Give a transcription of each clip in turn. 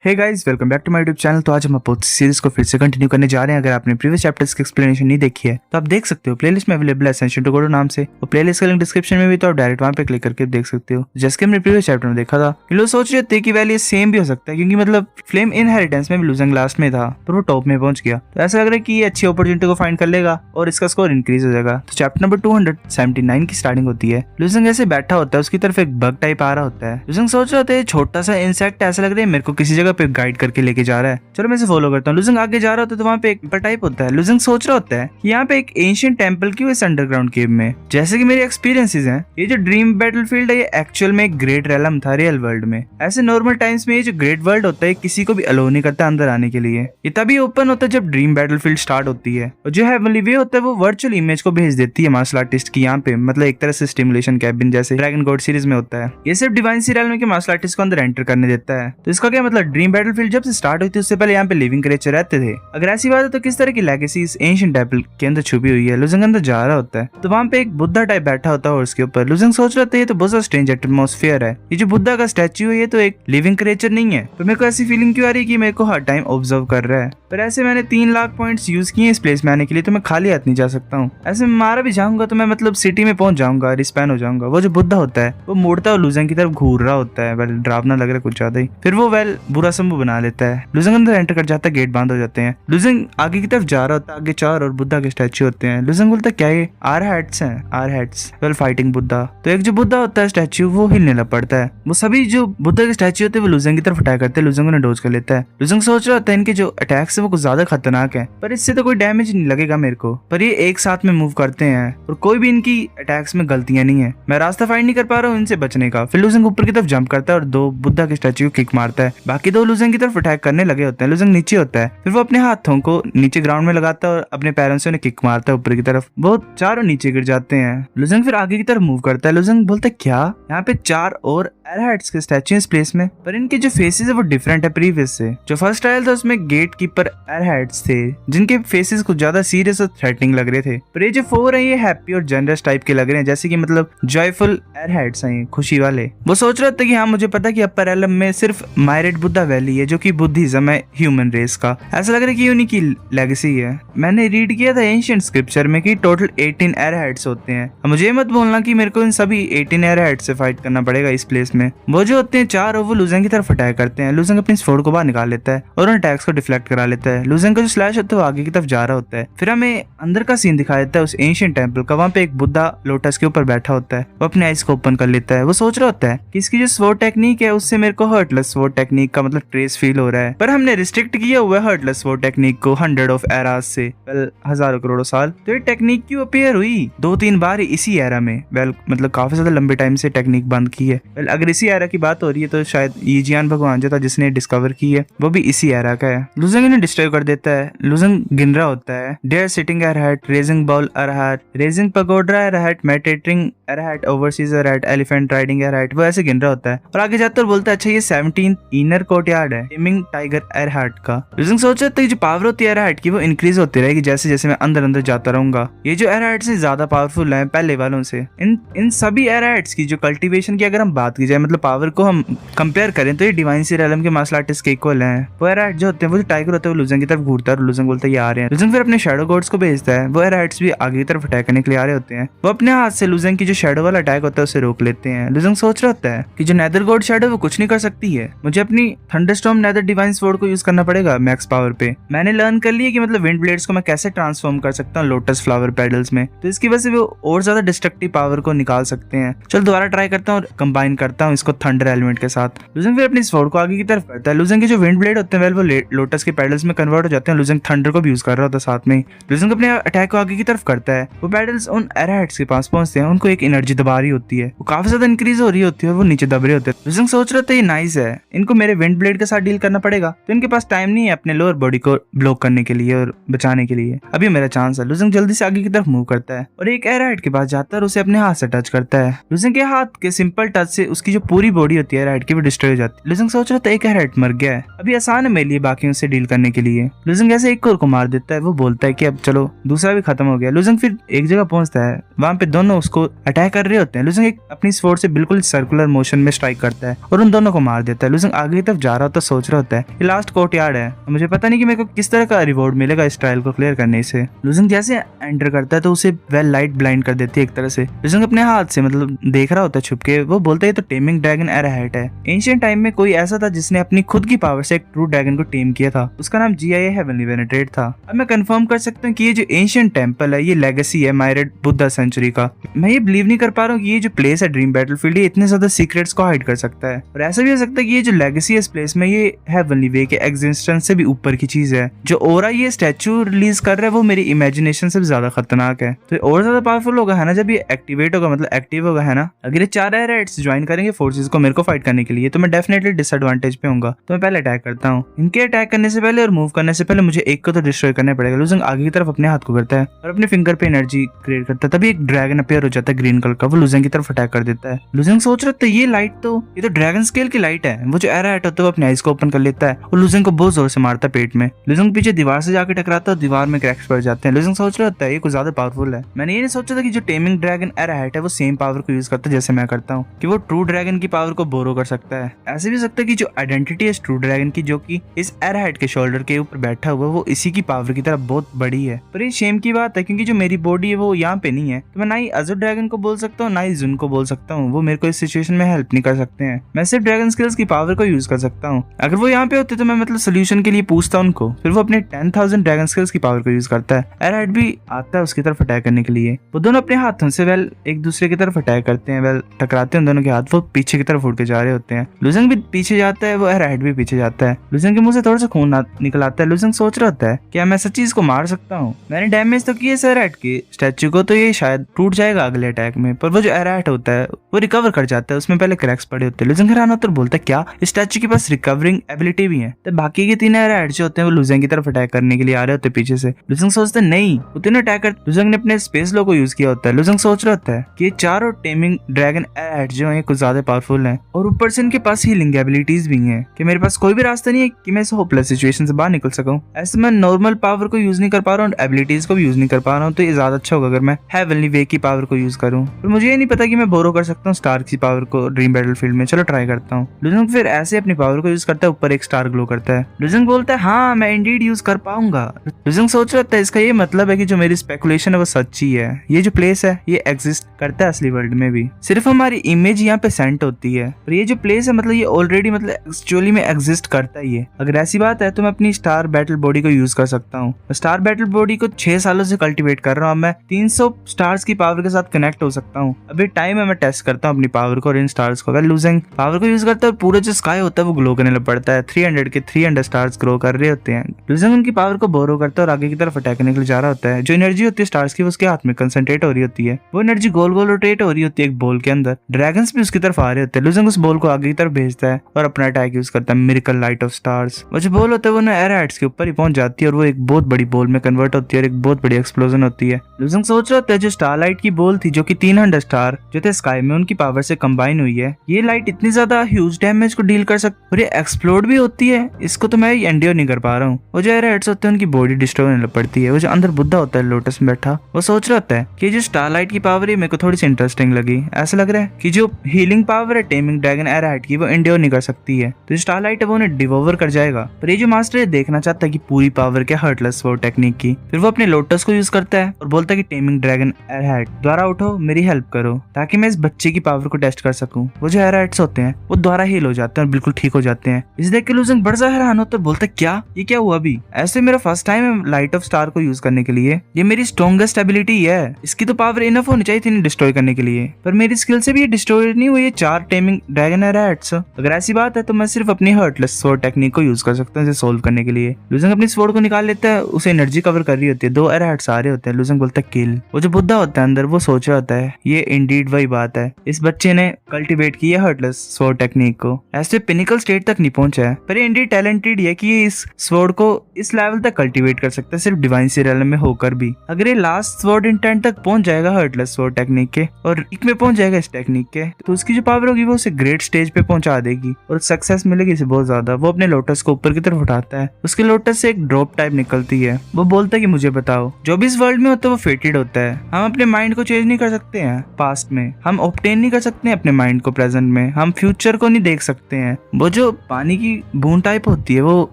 Hey guys, welcome back to my YouTube channel. तो आज हम अपोथ सीरीज को फिर से कंटिन्यू करने जा रहे हैं। अगर आपने प्रीवियस चैप्टर्स की एक्सप्लेनेशन नहीं देखी है तो आप देख सकते हो, प्लेलिस्ट में अवेलेबल है एसेंशियल टू गो नाम से, और प्लेलिस्ट का लिंक डिस्क्रिप्शन में भी, तो आप डायरेक्ट वहां पे क्लिक करके देख सकते हो। जैसे कि हमने प्रीवियस चैप्टर में देखा था कि लोग सोच रहे थे कि वैल्यू सेम भी हो सकता है, क्योंकि मतलब फ्लेम इनहेरिटेंस में भी लुजंग लास्ट में था पर वो टॉप में पहुंच गया। तो ऐसा लग रहा है कि ये अच्छी अपॉर्चुनिटी को फाइंड कर लेगा और इसका स्कोर इंक्रीज हो जाएगा। तो चैप्टर नंबर 279 की स्टार्टिंग होती है। लुजंग ऐसे बैठा होता है, उसकी तरफ एक बग टाइप आ रहा होता है। लुजंग सोच रहे होते हैं छोटा सा इंसेक्ट ऐसा लग रहा है मेरे को किसी जगह पे गाइड करके लेके जा रहा है, चलो मैं इसे फॉलो करता हूँ। लुजंग आगे जा रहा होता है तो वहाँ पे एक टाइप होता है। लुजंग सोच रहा होता है कि यहाँ पे एक एंशिएंट टेंपल क्यों इस अंडरग्राउंड केव में। जैसे कि मेरे एक्सपीरियंसेस हैं, ये जो ड्रीम बैटलफील्ड है ये एक्चुअल में एक ग्रेट रेलम था रियल वर्ल्ड में। ऐसे नॉर्मल टाइम्स में ये जो ग्रेट वर्ल्ड होता है किसी को भी अलो नहीं करता अंदर आने के लिए। ये तभी ओपन होता है जब ड्रीम बैटलफील्ड स्टार्ट होती है, और जो हेवनली वे होता है वो वर्चुअल इमेज को भेज देती है मार्शल आर्टिस्ट की यहाँ पे, मतलब एक तरह से स्टिमुलेशन कैबिन जैसे ड्रैगन गॉड सीरीज में होता है। ये सिर्फ डिवाइन सी रेलम के मार्शल आर्टिस्ट को अंदर एंटर करने देता है। तो इसका क्या मतलब, ड्रीम बैटलफील्ड जब से स्टार्ट हुई थी उससे पहले यहाँ पे लिविंग क्रिएचर रहते थे। अगर ऐसी बात है तो किस तरह की लेगेसी इस एंशिएंट टेंपल के अंदर छुपी हुई है। लुजंग अंदर जा रहा होता है तो वहाँ पे एक बुद्धा टाइप बैठा होता है और उसके ऊपर। लुजंग सोच रहा था ये तो बहुत स्ट्रेंज एटमॉस्फेयर है, ये जो बुद्धा का स्टैच्यू है ये तो एक लिविंग क्रिएचर नहीं है। तो मेरे को ऐसी फीलिंग क्यों आ रही है कि मेरे को हर टाइम ऑब्जर्व कर रहा है। पर ऐसे मैंने 3 लाख पॉइंट्स यूज किए इस प्लेस में आने के लिए, तो मैं खाली हाथ नहीं जा सकता हूँ। ऐसे में मारा भी जाऊंगा तो मैं मतलब सिटी में पहुंच जाऊंगा, रिस्पैन हो जाऊंगा। वो जो बुद्धा होता है वो मुड़ता है और लुजंग की तरफ घूर रहा होता है। वेल डरावना लग रहा है कुछ ज्यादा ही। फिर वो बुरा संभव बना लेता है। लुजंग अंदर एंटर कर जाता है, गेट बंद हो जाते हैं। लुजंग आगे की तरफ जा रहा होता है, आगे 4 और बुद्धा के स्टैच्यू होते हैं। लुजंग बोलता है क्या ये आर हेड्स हैं? आर हेड्स वेल फाइटिंग बुद्धा। तो एक जो बुद्धा होता है स्टैच्यू वो हिलने लग पड़ता है। वो सभी जो बुद्धा के स्टैच्यू होते हैं वो लुजंग की तरफ अटैक करते हैं। लुजंग उन्हें डोज कर लेता है। लुजंग सोच रहा होता है इनके जो अटैक्स है वो कुछ ज्यादा खतरनाक है, पर इससे तो कोई डैमेज नहीं लगेगा मेरे को। पर ये एक साथ में मूव करते हैं और कोई भी इनकी अटैक्स में गलतियां नहीं है। मैं रास्ता फाइंड नहीं कर पा रहा हूँ इनसे बचने का। फिर लुजंग ऊपर की तरफ जंप करता है और 2 बुद्धा के स्टैच्यू को किक मारता है। बाकी 2 लुजंग की तरफ अटैक करने लगे होते हैं। लुजंग नीचे होता है, फिर वो अपने हाथों को नीचे ग्राउंड में लगाता है और अपने पैरों से उन्हें किक मारता है ऊपर की तरफ। वो चारों नीचे गिर जाते हैं। लुजंग फिर आगे की तरफ मूव करता है। लुजंग बोलता है क्या यहाँ पे 4 और एरहेड्स के स्टैच्यू इस प्लेस में, पर इनके जो फेसेस है वो डिफरेंट है प्रीवियस से। जो फर्स्ट ट्रायल था उसमें गेट कीपर एरहेड्स थे जिनके फेसेस कुछ ज्यादा सीरियस और थ्रेटनिंग लग रहे थे, पर ये जो 4 है ये हैप्पी और जनरस टाइप के लग रहे हैं, जैसे कि मतलब जॉयफुल एरहेड्स हैं, खुशी वाले। वो सोच रहा था कि हाँ मुझे पता कि अपर एलम में सिर्फ मायरेट बुद्धा वैली है जो कि बुद्धिज्म है ह्यूमन रेस का। ऐसा लग रहा है कि उन्हीं की लेगेसी है। मैंने रीड किया था एंशिएंट स्क्रिप्चर में कि टोटल 18 एरहेड्स होते हैं। मुझे ये मत बोलना कि मेरे को इन सभी 18 एरहेड्स से फाइट करना पड़ेगा इस प्लेस में। वो जो होते हैं 4 वो लुजंग की तरफ अटैक करते हैं। लुजंग अपनी स्वॉर्ड को बाहर निकाल लेता है और उन अटैक्स को डिफ्लेक्ट करा लेता है। लुजंग का जो स्लैश होता है वो आगे की तरफ जा रहा होता है। फिर हमें अंदर का सीन दिखाया देता है उस एंशिएंट टेंपल का। वहाँ पे एक बुद्धा लोटस के ऊपर बैठा होता है। वो अपने आइज को ओपन कर लेता है। वो सोच रहा होता है कि इसकी जो स्वॉर्ड टेक्निक है उससे मेरे को हर्टलेस स्वॉर्ड टेक्निक का मतलब ट्रेस फील हो रहा है, पर हमने रिस्ट्रिक्ट किया हुआ है हर्टलेस स्वॉर्ड टेक्निक को 100 ऑफ एरास से, वेल हजारों करोड़ों साल। तो ये टेक्निक क्यों अपीयर हुई 2-3 बार इसी एरा में? वेल मतलब काफी ज्यादा लंबे टाइम से टेक्निक बंद की है। वेल अगर इसी एरा की बात हो रही है तो शायद यीजियान भगवान जो था जिसने डिस्कवर की है वो भी इसी एरा का है। लुजंग इन्हें डिस्ट्रॉय कर देता है। लुजंग गिन रहा होता है there sitting arhat, raising bowl arhat, raising pagoda arhat, meditating arhat, overseas arhat, elephant riding arhat, वो ऐसे गिन रहा होता है और आगे जाता है और बोलता है अच्छा ये 17 इनर कोर्टयार्ड है टेमिंग टाइगर एरहेट का। लुजंग सोच रहा था जो पावर होती है एरहेट की वो इंक्रीज होती रहेगी जैसे जैसे मैं अंदर अंदर जाता रहूंगा। ये जो एरहेट से ज्यादा पावरफुल है पहले वालों से। इन सभी एरहेट्स की जो कल्टीवेशन की अगर हम बात की जाए, मतलब पावर को हम कंपेयर करें तो ये डिवाइन सी रेलम के मार्शल आर्टिस्ट के इक्वल हैं। वो एरहेट जो होते हैं वो जो टाइगर होते हैं वो लुजंग की तरफ घूरता है और लुजंग बोलता है ये आ रहे हैं। लुजंग फिर अपने शैडो गॉड्स को भेजता है। वो एरहेट्स भी आगे की तरफ अटैक करने के लिए आ रहे होते हैं। वो अपने हाथ से लुजंग की जो शैडो वाला अटैक होता है उसे रोक लेते हैं। लुजंग सोच रहा होता है कि जो नेदर गॉड शैडो वो कुछ नहीं कर सकती है, मुझे अपनी थंडरस्टॉर्म नेदर डिवाइन स्वॉर्ड को यूज करना पड़ेगा मैक्स पावर पे। मैंने लर्न कर लिया कि मतलब विंड ब्लेड्स को मैं कैसे ट्रांसफॉर्म कर सकता हूँ लोटस फ्लावर पेडल्स में, तो इसकी वजह से वो और ज्यादा डिस्ट्रक्टिव पावर को निकाल सकते हैं। चल दोबारा ट्राई करता हूँ और कंबाइन करता हूँ इसको थंडर एलिमेंट के साथ। लुजंग फिर अपनी स्वॉर्ड को आगे की तरफ करता है। लुजंग के जो विंड ब्लेड होते हैं वो लोटस के पेडल्स में कन्वर्ट हो जाते हैं। लुजंग थंडर को भी यूज कर रहा होता है साथ में। लुजंग अपने अटैक को आगे की तरफ करता है। वो पेडल्स उन एरहेट्स के पास पहुंचते हैं। उनको एक एनर्जी दबा रही होती है, वो काफी ज्यादा इंक्रीज हो रही होती है और वो नीचे दब रहे होते हैं। लुजंग सोच रहा था ये नाइस है, इनको मेरे विंड ब्लेड के साथ डील करना पड़ेगा। तो इनके पास टाइम नहीं है अपने लोअर बॉडी को ब्लॉक करने के लिए और बचाने के लिए। अभी मेरा चांस है। लुजंग जल्दी से आगे की तरफ मूव करता है और एक एरहेट के पास जाता है और उसे अपने हाथ से टच करता है। लुजंग के हाथ के सिंपल टच से उसकी जो पूरी बॉडी होती है एरहेट की वो डिस्ट्रॉय हो जाती है। लुजंग सोच रहा था एक एरहेट मर गया है, अभी आसान है मेरे लिए बाकियों से डील करने के लिए। लुजंग ऐसे एक को मार देता है। वो बोलता है कि अब चलो दूसरा भी खत्म हो गया। लुजंग फिर एक जगह पहुंचता है, वहां पे दोनों उसको अटैक कर रहे होते हैं। लुजंग एक अपनी स्वॉर्ड से बिल्कुल सर्कुलर मोशन में स्ट्राइक करता है और उन दोनों को मार देता है। लुजंग आगे की तरफ जा रहा होता, सोच रहा होता है ये लास्ट कोर्टयार्ड है, मुझे पता नहीं कि मेरे को किस तरह का रिवॉर्ड मिलेगा इस ट्रायल को क्लियर करने से। लुजंग जैसे एंटर करता है तो उसे वेल लाइट ब्लाइंड कर देती है एक तरह से। लुजंग अपने हाथ से मतलब देख रहा होता है छुप के, वो बोलता है तो टेमिंग ड्रैगन एराहाइट है। एंशिएंट टाइम में कोई ऐसा था जिसने अपनी खुद की पावर से एक ट्रू ड्रैगन को टेम किया था, उसका नाम GIA हेवनली वेनेट्रेट था। अब मैं कंफर्म कर सकता हूँ कि ये जो एंशिएंट टेंपल है ये लेगेसी है मायरेट बुद्धा सेंचुरी का। मैं ये बिलीव नहीं कर पा रहा हूँ कि ये जो प्लेस है ड्रीम बैटलफील्ड ये इतने ज्यादा सीक्रेट्स को हाइड कर सकता है। और ऐसा भी हो सकता है कि ये जो लेगेसी है इस प्लेस में ये हेवनली वे के एग्जिस्टेंस से भी ऊपर की चीज है। जो ओरा ये स्टैचू रिलीज कर रहा है वो मेरी इमेजिनेशन से भी ज्यादा खतरनाक है, तो और ज्यादा पावरफुल होगा है ना जब ये एक्टिवेट होगा, मतलब एक्टिव होगा है ना। अगर ये 4 एराहाइट्स ज्वाइन करेंगे फोर्सेस को मेरे को फाइट करने के लिए तो मैं डेफिनेटली डिसएडवांटेज पे होऊंगा। तो मैं पहले अटैक करता हूँ। इनके अटैक करने से पहले और मूव करने से पहले मुझे एक को तो डिस्ट्रॉय करना पड़ेगा। लुजंग आगे की तरफ अपने हाथ को करता है और अपने फिंगर पे एनर्जी क्रिएट करता है, तभी एक ड्रैगन अपीयर हो जाता है ग्रीन कलर का, वो लुजंग की तरफ अटैक कर देता है। लुजंग सोच रहा था ये लाइट तो ये तो ड्रैगन स्केल की लाइट है। वो जो एराहाइट होता है वो अपने आइज को ओपन कर लेता है और लुजंग को बहुत जोर से मारता है पेट में। लुजंग पीछे दीवार से जाकर टकराता है और दीवार में क्रैक्स पड़ जाते हैं। लुजंग सोच रहा था ये कुछ ज्यादा पावरफुल है। मैंने ये नहीं सोचा था कि जो टेमिंग ड्रैगन एराहाइट है वो सेम पावर को यूज करता है जैसे मैं करता हूँ, कि वो ट्रू ड्रैगन की पावर को बोरो कर सकता है। ऐसे भी सकता है कि जो आइडेंटिटी है ट्रू ड्रैगन की जो कि इस एराहाइट के शोल्डर के ऊपर बैठा हुआ वो इसी की पावर की तरफ बहुत बड़ी है। पर ये शेम की बात है क्योंकि जो मेरी बॉडी है वो यहाँ पे नहीं है, तो मैं ना ही अजर ड्रैगन को बोल सकता हूँ ना ही जुन को बोल सकता हूँ, वो मेरे को इस सिचुएशन में हेल्प नहीं कर सकते हैं। मैं सिर्फ ड्रैगन स्किल्स की पावर को यूज कर सकता हूँ। अगर वो यहाँ पे होते तो मैं मतलब सोल्यूशन के लिए पूछता उनको, फिर वो अपने 10,000 ड्रैगन स्किल्स की पावर को यूज करता है। एराहाइट भी आता है उसकी तरफ अटैक करने के लिए। वो दोनों अपने हाथों से वेल एक दूसरे की तरफ अटैक करते हैं, वेल टकराते हैं दोनों के हाथ, वो पीछे की तरफ उड़ के जा रहे होते हैं। लुजंग भी पीछे जाता है, वो एराहाइट भी पीछे जाता है। लुजंग के मुंह से थोड़ा सा खून निकल आता है। लुजंग सोच रहा होता है क्या मैं सच्ची इसको मार सकता हूँ, मैंने डैमेज तो किया एराहाइट के स्टैचू को, तो ये शायद टूट जाएगा अगले अटैक में। पर वो जो एराहाइट होता है वो रिकवर कर जाता है, उसमें पहले क्रैक्स पड़े होते हैं। लुजंग हैरान होता है, बोलता है क्या इस स्टैचू के पास रिकवरिंग एबिलिटी भी है। तो बाकी के 3 एराहाइट जो होते हैं वो लुजंग की तरफ अटैक करने के लिए आ रहे होते हैं पीछे से। लुजंग सोचता है नहीं, वो तीनों अटैक कर लुजंग ने अपने स्पेस लो को यूज किया होता है। लुजंग सोच रहा होता है कि ये चारों टेमिंग ड्रैगन एराहाइट जो है कुछ ज्यादा पावरफुल है और ऊपर से इनके पास हीलिंग एबिलिटीज भी है, कि मेरे पास कोई भी रास्ता नहीं है कि मैं इस होपलेस सिचुएशन से बाहर निकल सकूं। ऐसे मैं नॉर्मल पावर को यूज नहीं कर पा रहा हूँ, एबिलिटीज को भी यूज नहीं कर पा रहा हूँ, तो ये ज्यादा अच्छा होगा अगर मैं हेवनली वे की पावर को यूज करूँ। पर मुझे ये नहीं पता कि मैं बोरो कर सकता हूँ स्टार की पावर को ड्रीम बैटलफील्ड में। चलो ट्राई करता हूँ। लुजंग फिर ऐसे अपनी पावर को यूज करता है, ऊपर एक स्टार ग्लो करता है। लुजंग बोलता है हाँ मैं इंडीड यूज कर पाऊंगा। लुजंग सोच रहा था इसका ये मतलब है कि जो मेरी स्पेकुलेशन है वो सच्ची है, ये जो प्लेस है ये एग्जिस्ट करता है असली वर्ल्ड में भी, सिर्फ हमारी इमेज यहाँ पे सेंट होती है। पर ये जो प्लेस है मतलब ये ऑलरेडी मतलब एक्चुअली में एग्जिस्ट करता ही है। अगर ऐसी बात है तो मैं अपनी स्टार बैटल बॉडी को यूज कर सकता हूँ। स्टार बैटल बॉडी को 6 सालों से कल्टीवेट कर रहा हूँ। मैं 300 स्टार्स की पावर के साथ कनेक्ट हो सकता हूँ। अभी टाइम है मैं टेस्ट करता हूँ अपनी पावर को और इन स्टार्स को। लुजंग पावर को यूज करता है और पूरा जो स्काई होता है वो ग्लो करने लग पड़ता है। 300 के 300 स्टार्स ग्लो कर रहे होते हैं। लुजंग उनकी पावर को बोरो करता है और आगे की तरफ अटैक करने के लिए जा रहा होता है। जो एनर्जी होती है स्टार्स की वो उसके हाथ में कंसंट्रेट हो रही होती है, वो एनर्जी गोल गोल रोटेट हो रही होती है एक बॉल के अंदर। ड्रैगन्स भी उसकी तरफ आ रहे होते हैं। लुजंग उस बॉल को आगे की तरफ भेजता है और अपना अटैक यूज करता है मिरेकल लाइट ऑफ स्टार्स। वो जो बॉल होता है वो ना एराहाइट्स के ऊपर ही पहुंच जाती है और वो एक बहुत बड़ी बॉल में कन्वर्ट होती है और एक बहुत बड़ी एक्सप्लोजन होती है। लुजंग सोच रहा था जो स्टारलाइट की बॉल थी जो कि 300 स्टार जो थे स्काई में उनकी पावर से कंबाइन हुई है, ये लाइट इतनी ज्यादा ह्यूज डैमेज को डील कर सकती और ये एक्सप्लोड भी होती है, इसको तो मैं एंड्योर नहीं कर पा रहा हूँ। वो जो एराहाइट्स होते हैं उनकी बॉडी डिस्ट्रॉय होने लग पड़ती है। वो जो अंदर बुद्धा होता है लोटस में बैठा, वो सोच रहा होता है कि जो स्टारलाइट की पावर है मेरे को थोड़ी सी इंटरेस्टिंग लगी। ऐसा लग रहा है कि जो हीलिंग पावर है टेमिंग ड्रैगन एराहाइट की वो एंड्योर नहीं कर सकती है, तो स्टारलाइट है वो उन्हें डिवोवर कर जाएगा। पर ये जो मास्टर है देखना चाहता है कि पूरी पावर क्या हर्टलेस स्वॉर्ड टेक्निक की। फिर वो अपने लोटस को यूज करता है और बोलता है कि टेमिंग ड्रैगन एराहाइट द्वारा उठो मेरी हेल्प करो ताकि मैं इस बच्चे की पावर को टेस्ट कर सकूं। वो जो एराहाइट्स होते हैं वो द्वारा हील हो जाते हैं और बिल्कुल ठीक हो जाते हैं। इस देख के लुजंग बड़ा हैरान होता है, बोलता है क्या ये क्या हुआ अभी। ऐसे मेरा फर्स्ट टाइम है लाइट ऑफ स्टार को यूज करने के लिए, ये मेरी स्ट्रॉन्गेस्ट एबिलिटी है, इसकी तो पावर इनफ होनी चाहिए थी डिस्ट्रॉय करने के लिए, पर मेरी स्किल से भी ये डिस्ट्रॉय नहीं हुई है 4 टेमिंग ड्रैगन एराहाइट्स। अगर ऐसी बात है तो मैं सिर्फ अपनी हर्टलेस स्वॉर्ड टेक्निक को यूज कर सकता हूँ इसे सोल्व करने के लिए। लुजंग अपनी स्वॉर्ड को निकाल लेता है, उसे एनर्जी कवर कर रही होती है। 2 एराहाइट्स आ रहे होते हैं। लुजंग बोलता है किल। वो जो बुद्धा होता है अंदर वो सोच रहा होता है ये इंडीड वही बात है, इस बच्चे ने कल्टीवेट की है हर्टलेस स्वॉर्ड टेक्निक को, ऐसे पिनिकल स्टेट तक नहीं पहुंचा है, पर ये इंडीड टैलेंटेड है कि ये इस स्वॉर्ड को इस लेवल तक कल्टीवेट कर सकता है सिर्फ डिवाइन सीरियल में होकर भी। अगर ये लास्ट स्वॉर्ड इंटेंट तक पहुंच जाएगा हर्टलेस स्वॉर्ड टेक्निक के और पीक में पहुंच जाएगा इस टेक्निक के, तो उसकी जो पावर होगी वो उसे ग्रेट स्टेज पे पहुंचा देगी और सक्सेस मिलेगी इसे बहुत ज्यादा। वो अपने लोटस को ऊपर की तरफ उठाता है, उसके लोटस से एक ड्रॉप टाइप निकलती है। वो बोलता है कि मुझे बताओ जो भी इस वर्ल्ड में होता है वो फेटेड होता है, हम अपने माइंड को चेंज नहीं कर सकते हैं पास्ट में, हम ऑब्टेन नहीं कर सकते हैं अपने माइंड को प्रेजेंट में, हम फ्यूचर को नहीं देख सकते हैं। वो जो पानी की बूंद टाइप होती है वो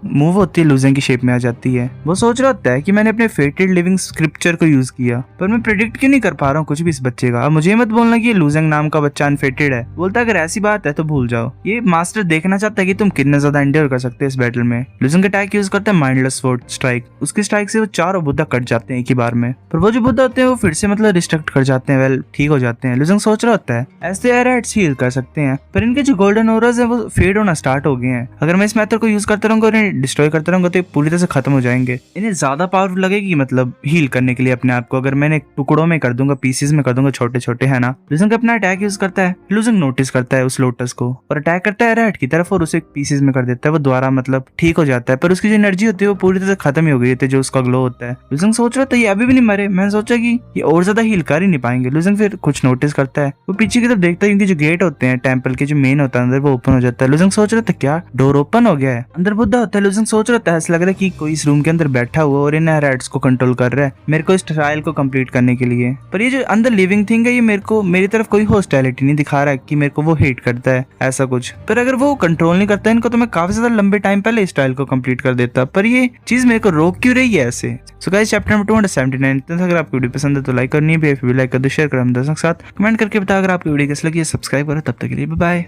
मूव होती है, लूजेंग की शेप में आ जाती है। वो सोच रहा होता है कि मैंने अपने फेटेड लिविंग स्क्रिप्चर को यूज किया, पर मैं प्रेडिक्ट क्यों नहीं कर पा रहा हूँ कुछ भी इस बच्चे का। अब मुझे मत बोलना कि ये लूजेंग नाम का बच्चा अनफेटेड है। बोलता है अगर ऐसी बात है तो भूल जाओ। ये मास्टर देखना चाहता है कि तुम कितना ज्यादा एंड्योर कर सकते हो इस बैटल में। लूजेंग का अटैक यूज करता है माइंडलेस स्वॉर्ड स्ट्राइक। उसकी स्ट्राइक से वो चारों बुद्धा कट जाते हैं एक ही बार में, पर वो जो बुद्धा होते हैं वो फिर से मतलब डिस्ट्रक्ट कर जाते हैं, वेल ठीक हो जाते हैं। लूजेंग सोच रहा होता है ऐसे एराइट्स हील कर सकते हैं, पर इनके जो गोल्डन ओरास है वो फेड होना स्टार्ट हो गए हैं। अगर मैं इस मेथड को यूज करता रहूंगा और इन्हें डिस्ट्रॉय करता रहूंगा तो ये पूरी तरह से खत्म हो जाएंगे। इन्हें ज्यादा पावरफुल लगेगी मतलब हील करने के लिए अपने आप को, अगर मैंने टुकड़ों में कर दूंगा, पीसेस में कर दूंगा छोटे छोटे, है ना। लूजेंग अपना अटैक यूज करता है। लूजेंग नोटिस करता है उस लोटस को और अटैक करता है एराइट की तरफ और उसे पीसेस में कर देता है। वो दोबारा मतलब ठीक हो जाता है, पर उसकी जो एनर्जी होती है वो पूरी तरह से खत्म ही हो गई थी, जो उसका ग्लो होता है। लूजेंग सोच रहा था ये अभी भी नहीं मरे। मैंने सोचा कि ये और ज्यादा हील कर ही नहीं पाएंगे। लूजेंग फिर कुछ नोटिस करता है, वो पीछे की तरफ देखता है, क्योंकि जो गेट होते हैं टेंपल के जो मेन होता है अंदर, वो ओपन हो जाता है। लूजेंग सोच रहा था क्या डोर ओपन हो गया है, अंदर बुद्धा होता है। लूजेंग सोच रहा था ऐसा लग रहा है कि कोई इस रूम के अंदर बैठा हुआ और इन एराइट्स को कंट्रोल कर रहा है मेरे को इस ट्रायल को कंप्लीट करने के लिए। पर ये जो अंदर लिविंग थिंग है ये मेरे को मेरी तरफ कोई हॉस्टिलिटी नहीं दिखा रहा है कि मेरे को वो हेट करता है ऐसा कुछ। पर अगर वो कंट्रोल नहीं करता इनको तो मैं काफी ज्यादा लंबे टाइम पहले इस ट्रायल को कंप्लीट कर देता, पर ये चीज मेरे को रोक क्यों रही है ऐसे। सो गाइस चैप्टर नंबर 279 अगर आपको वीडियो पसंद है तो लाइक करनी है, लाइक कर दो, शेयर करो हम दोस्तों के साथ, कमेंट करके बताओ अगर आपको वीडियो कैसी लगी है, सब्सक्राइब करो। तब तक के लिए बाय बाय।